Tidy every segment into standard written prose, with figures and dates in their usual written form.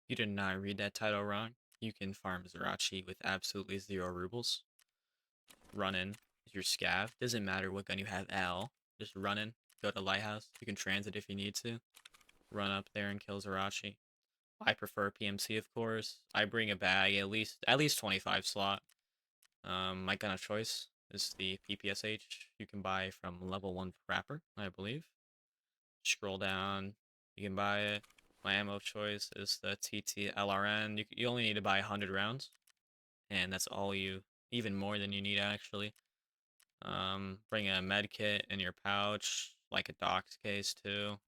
You did not read that title wrong. You can farm Zryachiy with absolutely 0 rubles. Run in your scav. Doesn't matter what gun you have at all. Just run in, go to Lighthouse. You can transit if you need to. Run up there and kill Zryachiy. I prefer PMC, of course. I bring a bag, at least 25 slot. My gun of choice is the PPSH. You can buy from level 1 Rapper, I believe. Scroll down, you can buy it. My ammo of choice is the TT LRN. You only need to buy 100 rounds, and that's all you, even more than you need actually. Bring a med kit in your pouch, like a doc's case too.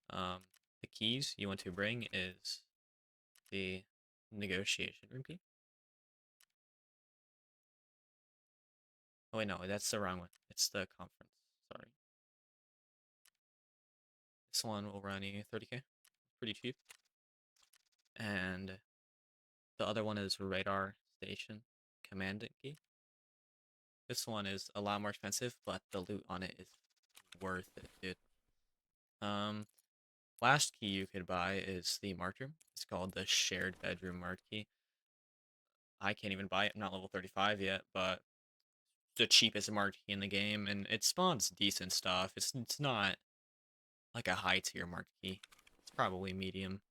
The keys you want to bring is the negotiation room key. Oh wait, no, that's the wrong one. It's the conference. Sorry. This one will run you 30k. Pretty cheap. And the other one is radar station commandant key. This one is a lot more expensive, but the loot on it is worth it, dude. Last key you could buy is the marked room. It's called the shared bedroom marked key. I can't even buy it. I'm not level 35 yet, but the cheapest marked key in the game, and it spawns decent stuff. It's not like a high tier marked key. It's probably medium.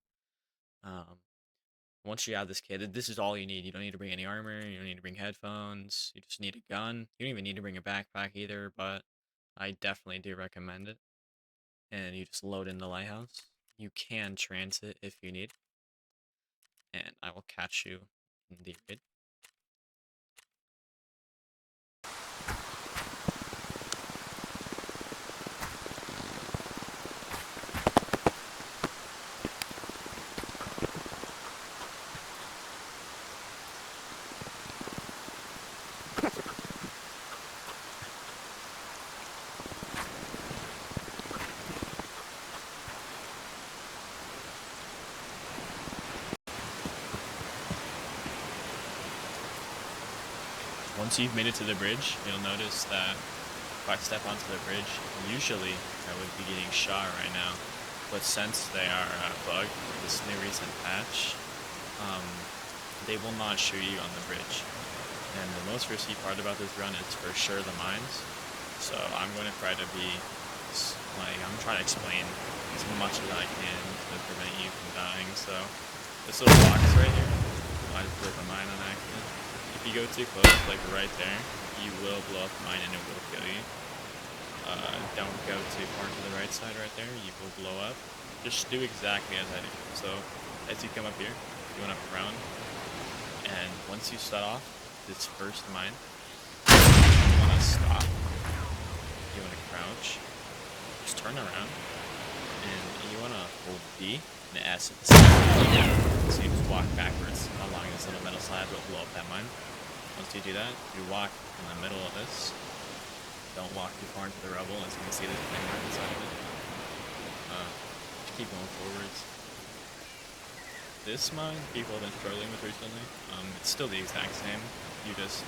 Um, Once you have this kit, this is all you need. You don't need to bring any armor. You don't need to bring headphones. You just need a gun. You don't even need to bring a backpack either, but I definitely do recommend it. And you just load in the lighthouse. You can transit if you need. And I will catch you in the raid. Once you've made it to the bridge, you'll notice that if I step onto the bridge, usually I would be getting shot right now. But since they are bugged with this new recent patch, they will not shoot you on the bridge. And the most risky part about this run is for sure the mines. So I'm going to try to be, I'm trying to explain as much as I can to prevent you from dying. So this little box right here, I just blew up a mine on accident. If you go too close, like right there, you will blow up the mine and it will kill you. Don't go too far to the right side right there, you will blow up. Just do exactly as I do. So as you come up here, you want to prone, and once you start off this first mine, you want to stop, you want to crouch, just turn around, and you want to hold B and S at the same time. So you just walk backwards along this little metal slab, it'll blow up that mine. Once you do that, you walk in the middle of this. Don't walk too far into the rubble, as you can see there's a thing right inside of it. Just keep going forwards. This mine, people have been struggling with recently. It's still the exact same. You just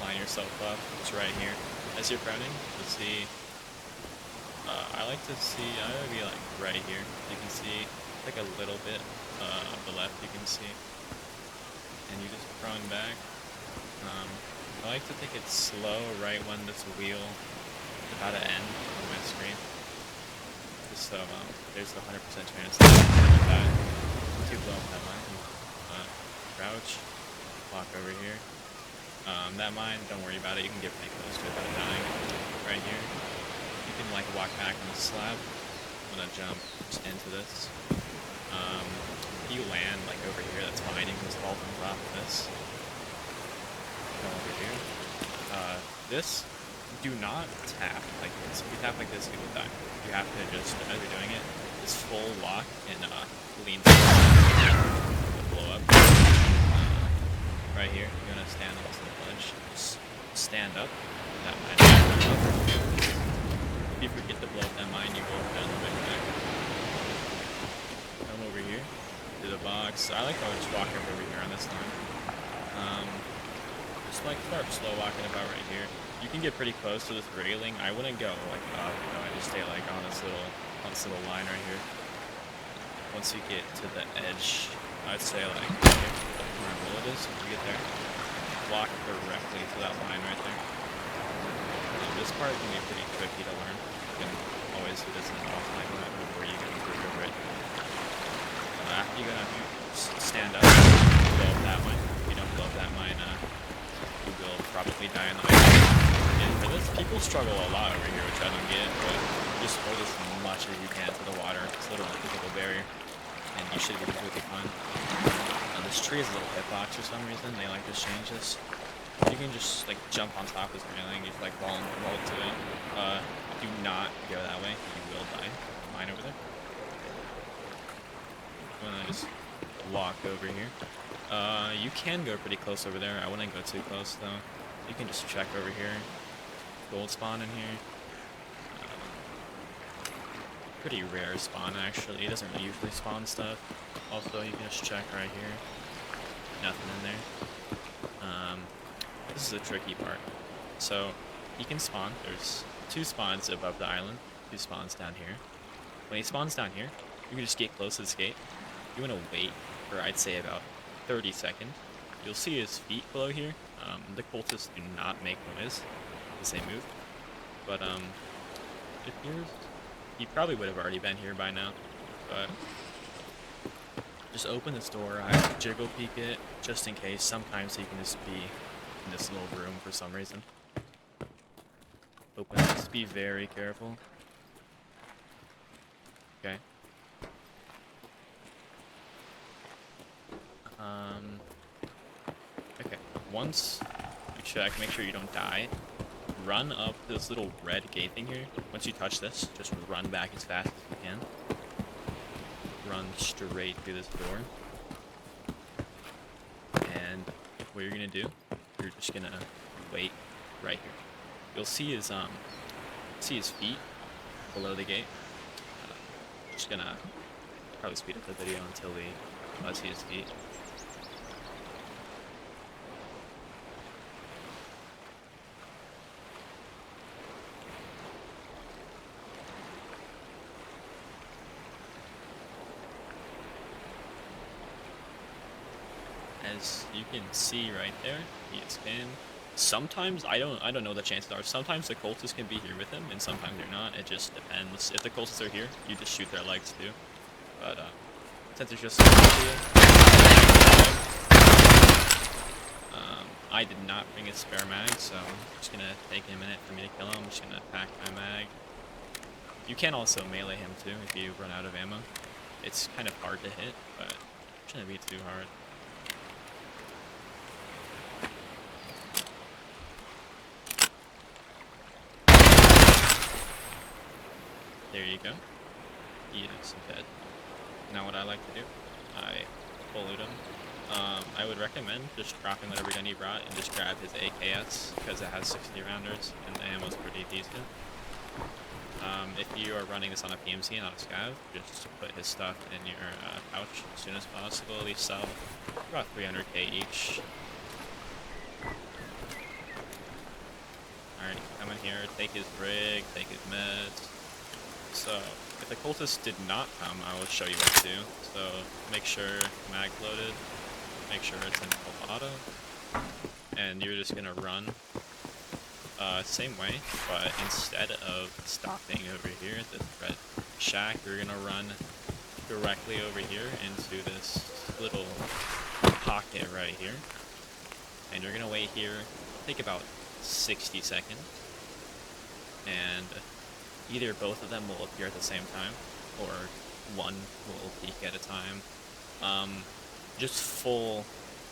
line yourself up. It's right here. As you're crowding, you'll see. I like to be like right here. You can see like a little bit of the left. You can see, and you just prone back. I like to take it slow right when this wheel is about to end on my screen. Just so there's a 100% chance that to blow up that mine. Crouch, walk over here. That mine, don't worry about it. You can get pretty close to it without dying. Right here, you can like walk back on the slab. I'm gonna jump just into this. If you land like over here, that's fine. You can just fall from the top of this. Over here. This, do not tap like this. If you tap like this, you will die. You have to just, as you're doing it, just full lock and lean back to blow up. Right here, you're gonna stand on the ledge. Just stand up. That mine. If you forget to blow up that mine, you will down the way back. Come over here to the box. I like how I just walk over here on this line. Just like start slow walking about right here. You can get pretty close to this railing. I wouldn't go like up, I just stay like on this little line right here. once you get to the edge, I'd say like here, where my bullet is, when you get there, walk directly to that line right there. This part can be pretty tricky to learn. You can always do this in an off like that before you get over it. After you go down here, stand up, blow up that mine. If you don't blow up that mine, you will probably die in the ice. And for this, people struggle a lot over here, which I don't get, but just hold as much as you can to the water. It's literally a physical barrier, and you should be completely fine. This tree is a little hitbox for some reason. They like to change this. You can just like jump on top of this railing, you just like roll to it. Do not go that way, you will die. Mine over there. I'm gonna just walk over here. You can go pretty close over there. I wouldn't go too close though. You can just check over here. Gold spawn in here. Pretty rare spawn actually. It doesn't really usually spawn stuff. Also, you can just check right here. Nothing in there. This is a tricky part. So, he can spawn. There's 2 spawns above the island. 2 spawns down here. When he spawns down here, you can just get close to this gate. You want to wait for, I'd say, about 30 seconds. You'll see his feet below here. The cultists do not make noise as they move. But, if he probably would have already been here by now. But just open this door. I jiggle peek it just in case. Sometimes he can just be in this little room for some reason. Open this. Just be very careful. Okay. Okay. Once you check, make sure you don't die. Run up this little red gate thing here. Once you touch this, just run back as fast as you can. Run straight through this door. And what you're gonna do, you're just gonna wait right here. You'll see his feet below the gate. Just gonna probably speed up the video until we see his feet. As you can see right there, he is pinned. Sometimes I don't know the chances are. Sometimes the cultists can be here with him, and sometimes they're not. It just depends. If the cultists are here, you just shoot their legs too. But since it's just I did not bring a spare mag, so it's gonna take a minute for me to kill him. I'm just gonna pack my mag. You can also melee him too if you run out of ammo. It's kind of hard to hit, but it shouldn't be too hard. There you go. He is dead. Now what I like to do, I full loot him. I would recommend just dropping whatever gun he brought and just grab his AKS because it has 60 rounders and the ammo's pretty decent. If you are running this on a PMC and not a scav, just put his stuff in your pouch as soon as possible. These sell about 300k each. Alright, come in here, take his rig, take his meds. So, if the cultist did not come, I will show you what to do. So, make sure mag loaded, make sure it's in full auto, and you're just gonna run same way, but instead of stopping over here at this red shack, you're gonna run directly over here into this little pocket right here, and you're gonna wait here, take about 60 seconds, and either both of them will appear at the same time, or one will peek at a time. Just full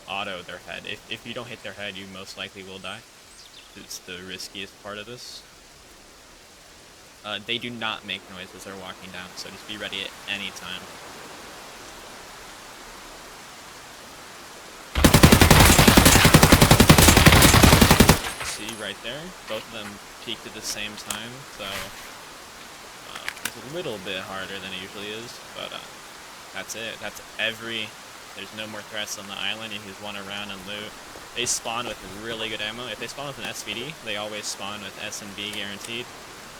auto their head. If you don't hit their head, you most likely will die. It's the riskiest part of this. They do not make noise as they're walking down, so just be ready at any time. See right there, both of them peaked at the same time, so it's a little bit harder than it usually is, but that's it. That's there's no more threats on the island. You can just run around and loot. They spawn with really good ammo. If they spawn with an SVD, they always spawn with S&B guaranteed.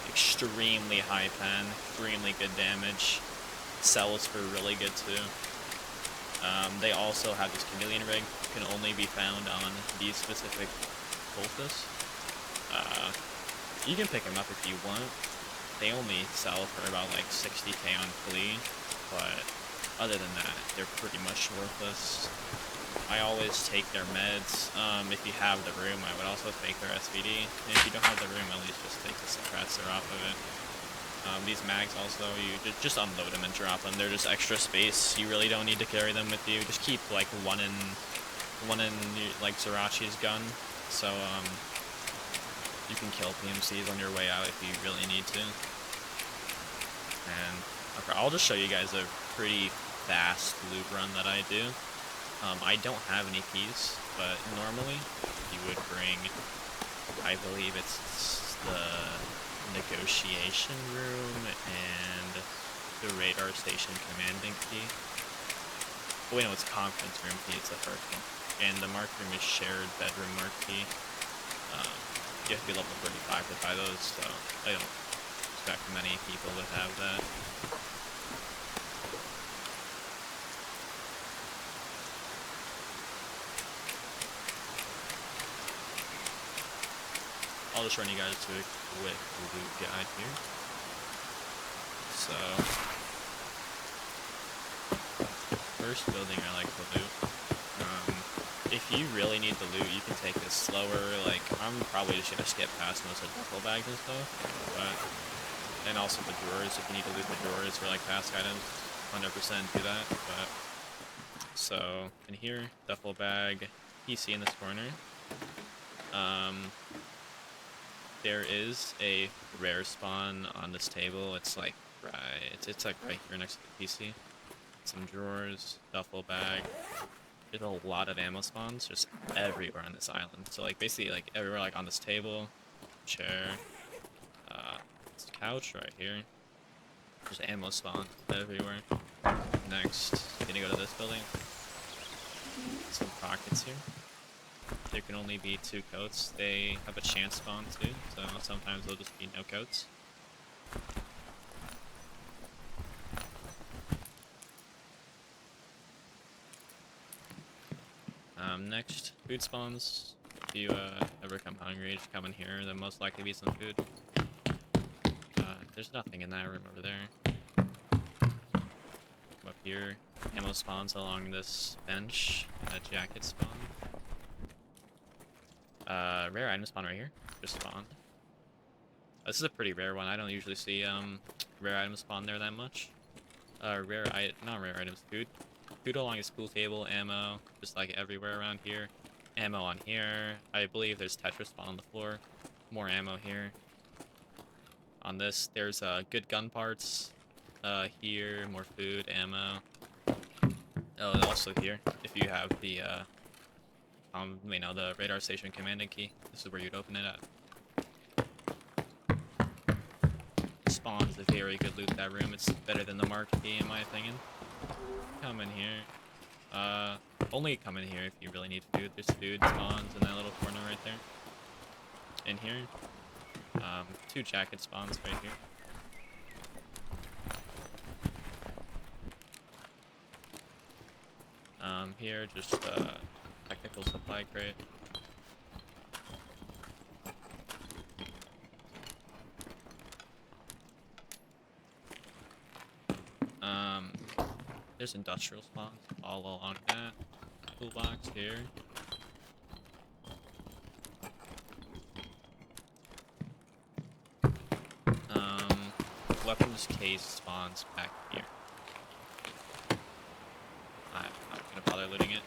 Extremely high pen, extremely good damage. sells for really good too. They also have this chameleon rig, can only be found on these specific cultists. You can pick them up if you want. They only sell for about like 60k on flea, but other than that, they're pretty much worthless. I always take their meds. If you have the room, I would also take their SVD. And if you don't have the room, at least just take the suppressor off of it. These mags also, you just unload them and drop them. They're just extra space. You really don't need to carry them with you. Just keep like one in like Zryachi's gun. So you can kill PMCs on your way out if you really need to. And okay, I'll just show you guys a pretty fast loot run that I do. I don't have any keys, but normally you would bring, I believe it's the negotiation room and the radar station commanding key. Oh wait, no, it's conference room key, it's the first one. And the mark room is shared bedroom mark key. You have to be level 35 to buy those, so I don't expect many people to have that. I'll just run you guys to a quick loot guide here. So, first building I like to loot. If you really need the loot, you can take this slower. Like, I'm probably just gonna skip past most of the duffel bags and stuff. But, and also the drawers, if you need to loot the drawers for like fast items, 100% do that. But, so, in here, duffel bag, PC in this corner. There is a rare spawn on this table. It's like it's like right here next to the PC. Some drawers, duffel bag. There's a lot of ammo spawns just everywhere on this island. So like basically like everywhere, like on this table, chair, this couch right here. There's ammo spawns everywhere. Next, gonna go to this building. Some pockets here. There can only be 2 coats. They have a chance spawn too, so sometimes there'll just be no coats. Next, food spawns. If you ever come hungry, just come in here. There'll most likely be some food. There's nothing in that room over there. Come up here. Ammo spawns along this bench. A jacket spawn. Rare item spawn right here. Just spawned. This is a pretty rare one. I don't usually see rare items spawn there that much. Not rare items, food. Food along this pool table, ammo, just like everywhere around here. Ammo on here. I believe there's Tetris spawn on the floor. More ammo here. On this, there's good gun parts. Here, more food, ammo. Oh, also here, if you have the the radar station commanding key. This is where you'd open it at. Spawn is a very good loot that room. It's better than the mark key in my opinion. Come in here. Only come in here if you really need food. There's food spawns in that little corner right there. In here. 2 jacket spawns right here. Here, just technical supply crate. There's industrial spawns all along that toolbox here. Weapons case spawns back here. I'm not gonna bother looting it.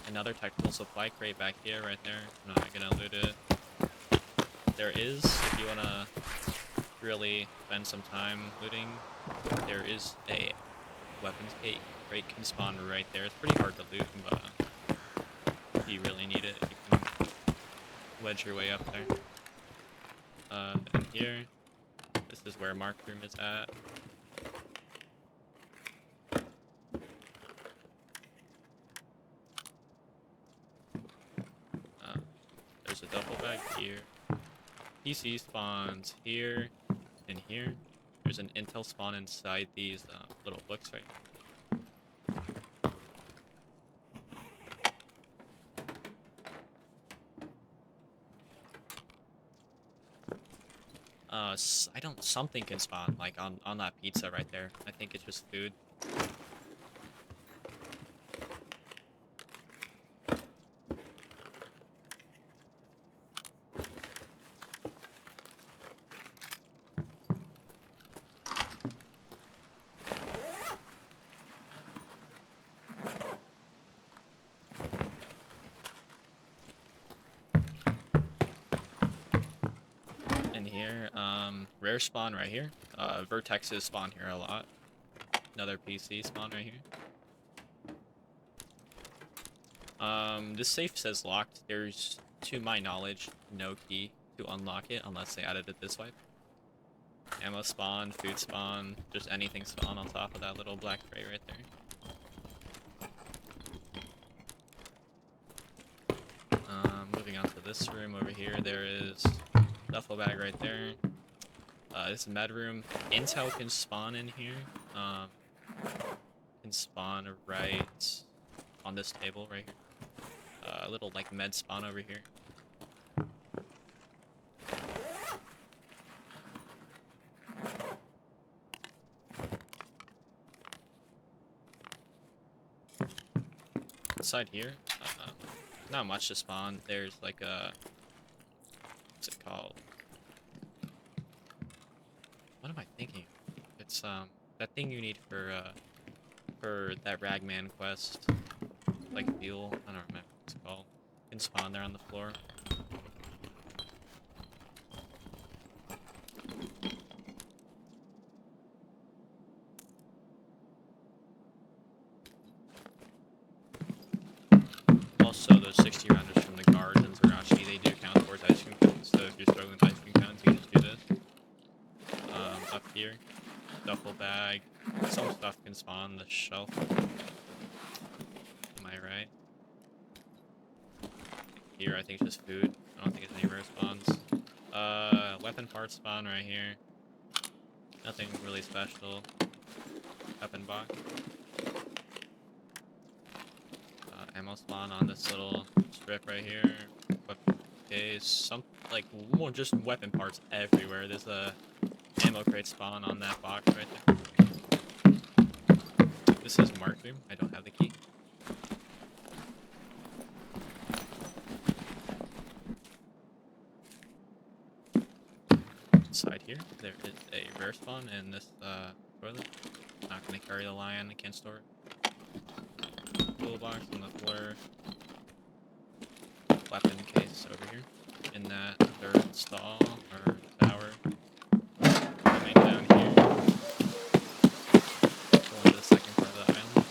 Another technical supply crate back here, right there. I'm not gonna loot it. There is, if you wanna really spend some time looting, there is a weapons crate can spawn right there. It's pretty hard to loot, but if you really need it, you can wedge your way up there. And here, this is where Mark Room is at. There's a duffel bag here. PC spawns here and here. There's there's an intel spawn inside these little books right here. I don't. Something can spawn like on that pizza right there. I think it's just food. In here, rare spawn right here. Vertexes spawn here a lot. Another PC spawn right here. This safe says locked. There's, to my knowledge, no key to unlock it unless they added it this way. Ammo spawn, food spawn, just anything spawn on top of that little black tray right there. Moving on to this room over here, there is duffel bag right there. This med room. Intel can spawn in here. Can spawn right on this table right here. A little like med spawn over here. Inside here, not much to spawn. There's like a, what's it called? What am I thinking? It's that thing you need for that Ragman quest, like fuel. I don't remember what it's called. You can spawn there on the floor. Also, those 60 rounders from the guards in Zryachiy, they do count towards ice cream cones, so if you're struggling with ice cream cones, you can just do this. Up here, duffel bag, some stuff can spawn on the shelf. Am I right? Here, I think it's just food. I don't think it's any rare spawns. Weapon parts spawn right here. Nothing really special. Weapon box. Ammo spawn on this little strip right here. Weapon case. Some like more just weapon parts everywhere. There's a ammo crate spawn on that box right there. This is marked room. I don't have the key. Inside here, there is a rare spawn in this toilet. Not gonna carry the lion. I can't store it. Toolbox on the floor. Weapon case over here. In that third stall or tower. Coming down here. Going to the second part of the island.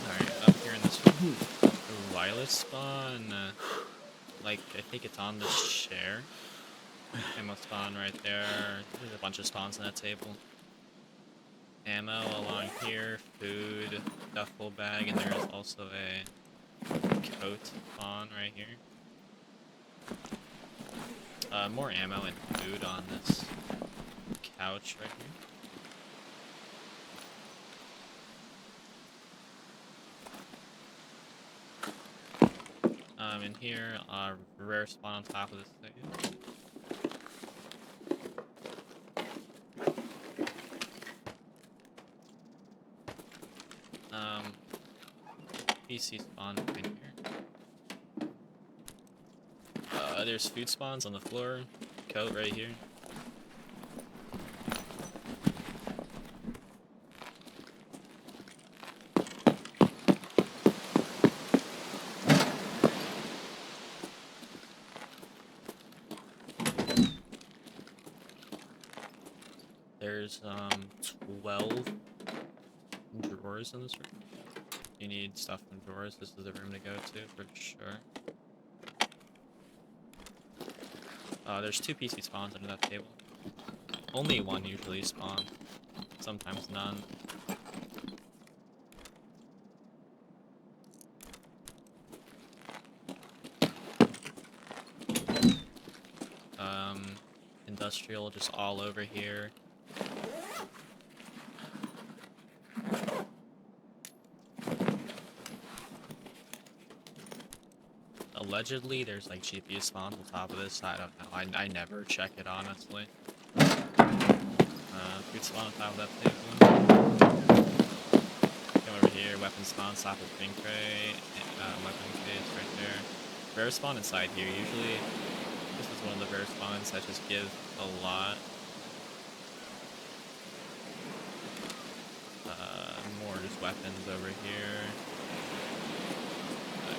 Alright, up here in this room. Ooh, wireless spawn. Like, I think it's on this chair. Ammo spawn right there. There's a bunch of spawns on that table. Ammo along here, food, duffel bag, and there is also a coat spawn right here. More ammo and food on this couch right here. In here, rare spawn on top of this thing. PC spawn right here. There's food spawns on the floor. Coat right here. There's 12 drawers in this room. You need stuff in drawers. This is the room to go to for sure. There's 2 PC spawns under that table. Only one usually spawn. Sometimes none. industrial just all over here. Allegedly, there's like GPU spawns on top of this. I don't know. I never check it, honestly. Food spawn on top of that table. Come over here, weapon spawn, top of pink crate, weapon case right there. Rare spawn inside here. Usually, this is one of the rare spawns that just give a lot. More just weapons over here.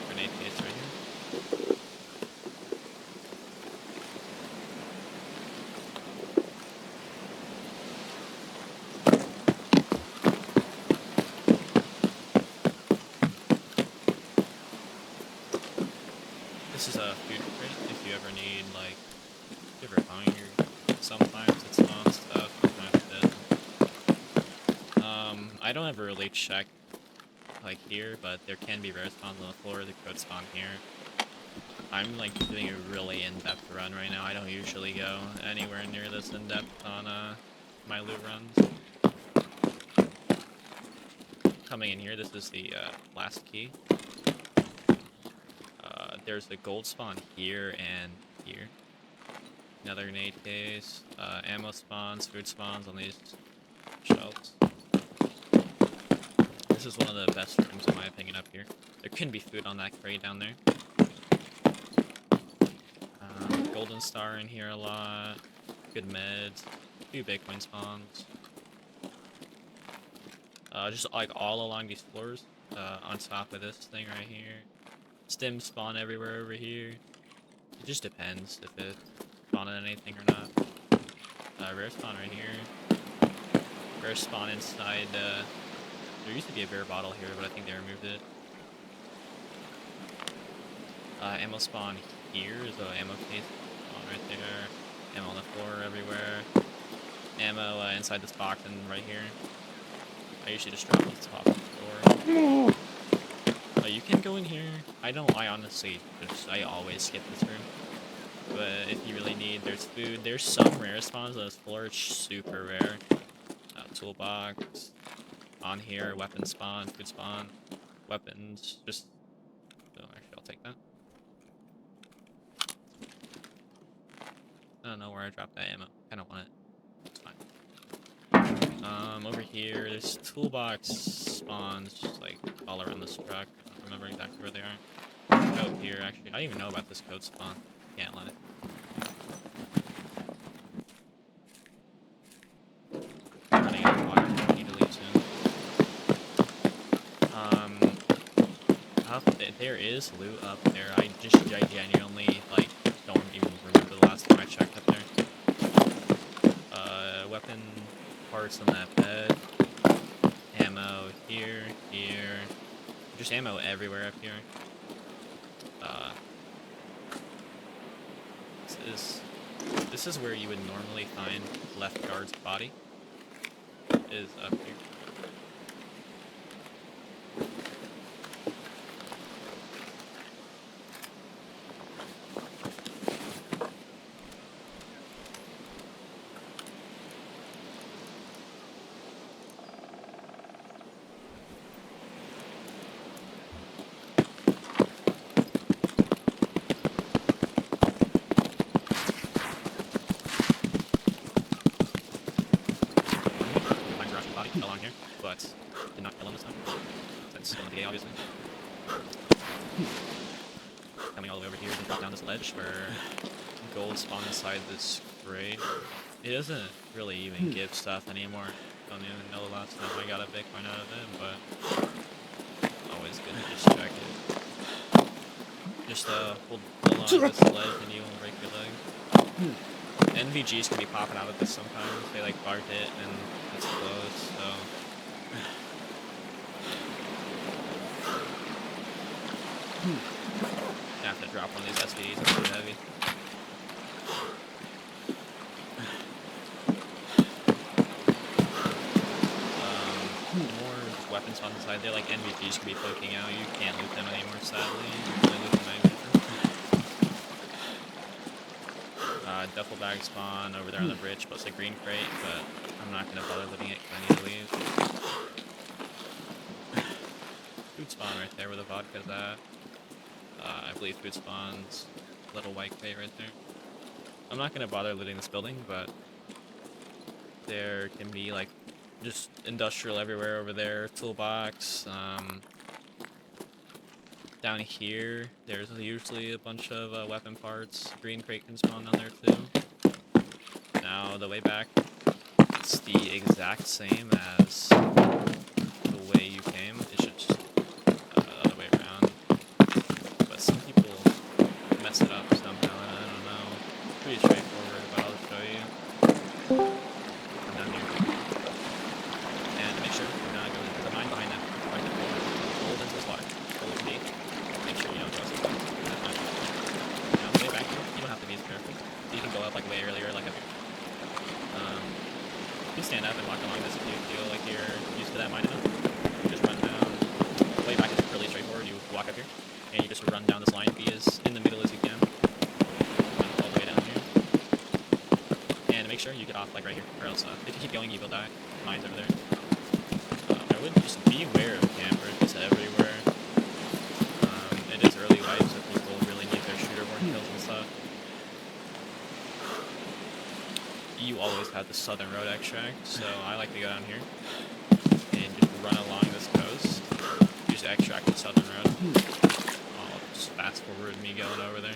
Grenade case right here. This is a food crate if you ever need, like, if you're ever hungry. Sometimes it spawns stuff, sometimes it doesn't. I don't ever really check, like, here, but there can be rare spawns on the floor that could spawn here. I'm, like, doing a really in-depth run right now. I don't usually go anywhere near this in-depth on, my loot runs. Coming in here, this is the, last key. There's the gold spawn here and here. Another grenade case, ammo spawns, food spawns on these shelves. This is one of the best rooms in my opinion up here. There can be food on that crate down there. Golden star in here a lot. Good meds. A few Bitcoin spawns. Just like all along these floors. On top of this thing right here. Stims spawn everywhere over here. It just depends if it's spawning anything or not. Rare spawn right here. Rare spawn inside, there used to be a bear bottle here, but I think they removed it. Ammo spawn here is an ammo case spawn right there. Ammo on the floor everywhere. Ammo inside this box and right here. I usually just drop it to the top of the floor. You can go in here. I honestly I always skip this room. But if you really need, there's food. There's some rare spawns on this floor. It's super rare. Toolbox. On here, weapon spawn, food spawn, weapons. Just. Oh, actually, I'll take that. I don't know where I dropped that ammo. I don't want it. It's fine. Over here, there's toolbox spawns just like all around this truck. I don't remember exactly where they are. Code here, actually. I don't even know about this code spawn. Can't let it. Running out of water. Need to leave soon. There is loot up there. I genuinely, like, don't even remember the last time I checked up there. Weapon parts on that bed. Ammo here, here. Just ammo everywhere up here. This is where you would normally find left guard's body. Is up here. Along here, but did not kill him this time. That's still in the game, obviously. Coming all the way over here and drop down this ledge where gold spawn inside this crate. It doesn't really even give stuff anymore. Don't even know the last time I got a Bitcoin out of it, but always good to just check it. Just hold on to this ledge and you won't break your leg. NVGs can be popping out of this sometimes. They like bark it and it's closed, so. I have to drop one of these SVDs, it's too heavy. More weapons on the side. They're like NVGs can be poking out. You can't loot them anymore, sadly. You can only loot them. Definitely duffel bag spawn over there on the bridge plus a green crate, but I'm not gonna bother looting it because I need to leave. Food spawn right there where the vodka's at. I believe food spawns little white crate right there. I'm not gonna bother looting this building, but there can be like just industrial everywhere over there. Toolbox. Down here, there's usually a bunch of weapon parts. Green crate can spawn down there too. Now the way back, it's the exact same as the way you came. It's just the other way around. But some people mess it up somehow, and I don't know. It's pretty straightforward, but I'll show you. Come down here. And make sure you're not going to the mine behind that. Right there. Hold into this water. Hold D. Make sure you don't trust it. Now, way back here, you don't have to be as careful. You can go up like way earlier, like up here. You can stand up and walk along this if you feel like you're used to that mine enough. You just run down. Way back is really straightforward. You walk up here, and you just run down this line. Be as in the middle as you can. Run all the way down here. And make sure you get off like right here, or else if you keep going, you will die. Mine's over there. I would just beware of campers just everywhere. It is early life, so people really need their shooter-born kills and stuff. You always have the southern road extract, so I like to go down here and just run along this coast. Just extract the southern road. I'll just fast forward me going over there.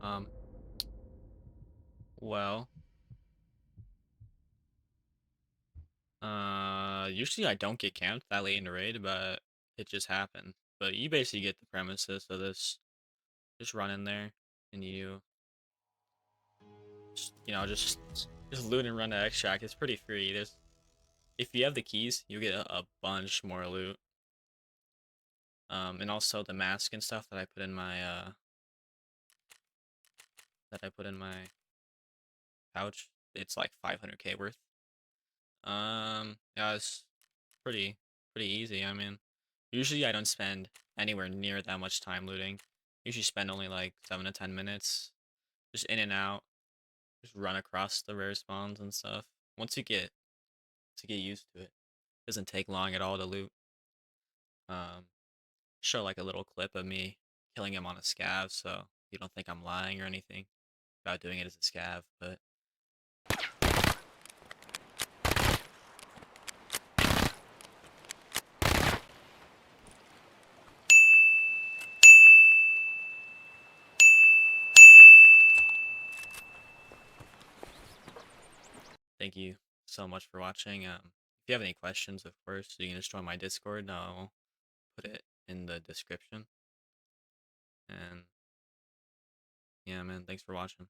Um, well, usually I don't get camped that late in the raid, but it just happened. But you basically get the premises of this. Just run in there, and you, just loot and run to extract. It's pretty free. If you have the keys, you get a bunch more loot. And also the mask and stuff that I put in my pouch. It's like 500k worth. Yeah, it's pretty easy. I mean, usually I don't spend anywhere near that much time looting. Usually spend only like 7 to 10 minutes, just in and out, just run across the rare spawns and stuff. Once you get used to it, it doesn't take long at all to loot. Um, Show like a little clip of me killing him on a scav, so you don't think I'm lying or anything about doing it as a scav, but thank you so much for watching. If you have any questions, of course, you can just join my Discord. I'll put it in the description. And yeah, man, thanks for watching.